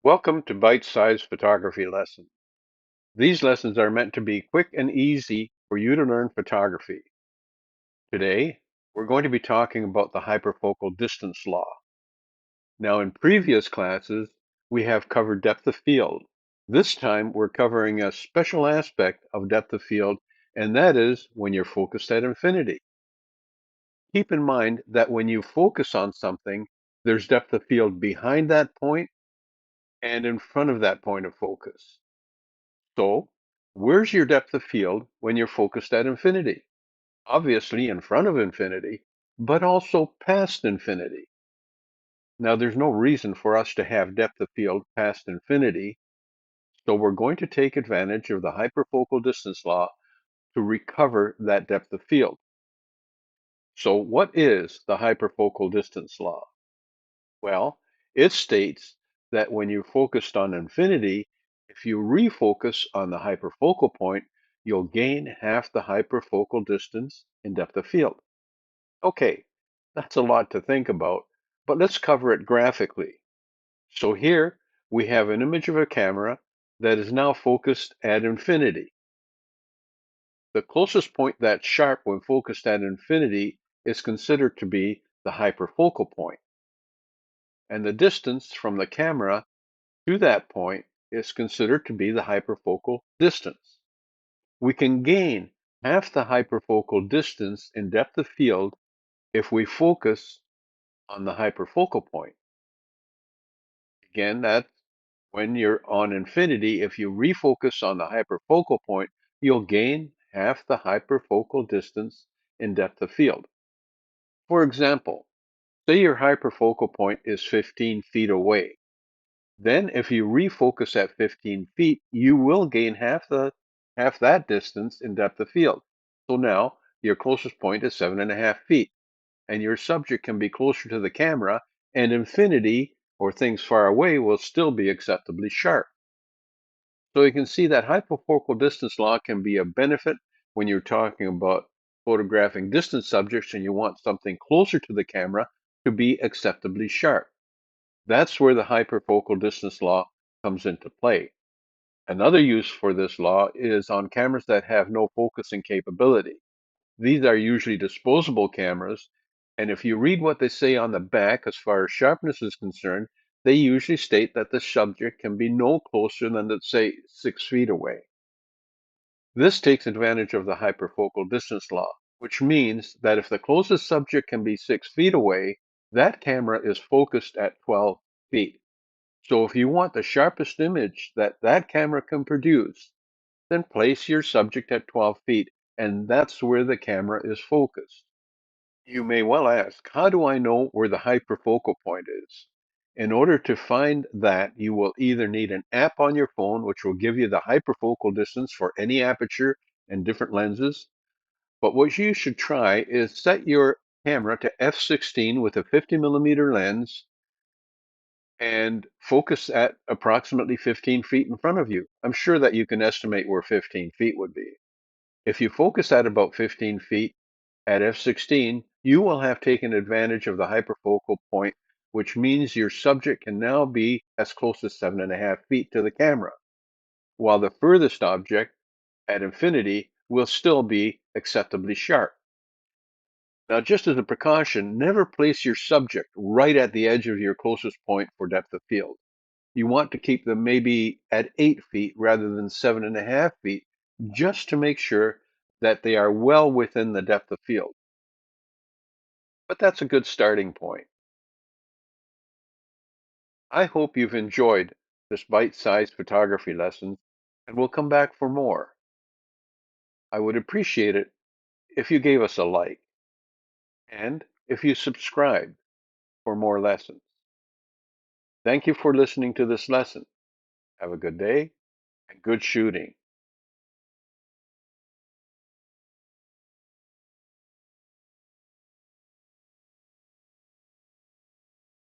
Welcome to Bite-Sized Photography Lessons. These lessons are meant to be quick and easy for you to learn photography. Today, we're going to be talking about the hyperfocal distance law. Now, in previous classes, we have covered depth of field. This time, we're covering a special aspect of depth of field, and that is when you're focused at infinity. Keep in mind that when you focus on something, there's depth of field behind that point and in front of that point of focus. So, where's your depth of field when you're focused at infinity? Obviously in front of infinity, but also past infinity. Now, there's no reason for us to have depth of field past infinity, so we're going to take advantage of the hyperfocal distance law to recover that depth of field. So, what is the hyperfocal distance law? Well, it states that when you're focused on infinity, if you refocus on the hyperfocal point, you'll gain half the hyperfocal distance in depth of field. Okay, that's a lot to think about, but let's cover it graphically. So here we have an image of a camera that is now focused at infinity. The closest point that's sharp when focused at infinity is considered to be the hyperfocal point, and the distance from the camera to that point is considered to be the hyperfocal distance. We can gain half the hyperfocal distance in depth of field if we focus on the hyperfocal point. Again, that's when you're on infinity. If you refocus on the hyperfocal point, you'll gain half the hyperfocal distance in depth of field. For example, say your hyperfocal point is 15 feet away. Then if you refocus at 15 feet, you will gain half that distance in depth of field. So now your closest point is 7.5 feet, and your subject can be closer to the camera, and infinity or things far away will still be acceptably sharp. So you can see that hyperfocal distance law can be a benefit when you're talking about photographing distant subjects and you want something closer to the camera to be acceptably sharp. That's where the hyperfocal distance law comes into play. Another use for this law is on cameras that have no focusing capability. These are usually disposable cameras, and if you read what they say on the back as far as sharpness is concerned, they usually state that the subject can be no closer than, let's say, 6 feet away. This takes advantage of the hyperfocal distance law, which means that if the closest subject can be 6 feet away, that camera is focused at 12 feet. So if you want the sharpest image that camera can produce, then place your subject at 12 feet, and that's where the camera is focused. You may well ask, how do I know where the hyperfocal point is? In order to find that, you will either need an app on your phone, which will give you the hyperfocal distance for any aperture and different lenses. But what you should try is set your camera to f16 with a 50mm lens and focus at approximately 15 feet in front of you. I'm sure that you can estimate where 15 feet would be. If you focus at about 15 feet at f16, you will have taken advantage of the hyperfocal point, which means your subject can now be as close as 7.5 feet to the camera, while the furthest object at infinity will still be acceptably sharp. Now, just as a precaution, never place your subject right at the edge of your closest point for depth of field. You want to keep them maybe at 8 feet rather than 7.5 feet, just to make sure that they are well within the depth of field. But that's a good starting point. I hope you've enjoyed this bite-sized photography lesson and will come back for more. I would appreciate it if you gave us a like and if you subscribe for more lessons. Thank you for listening to this lesson. Have a good day and good shooting.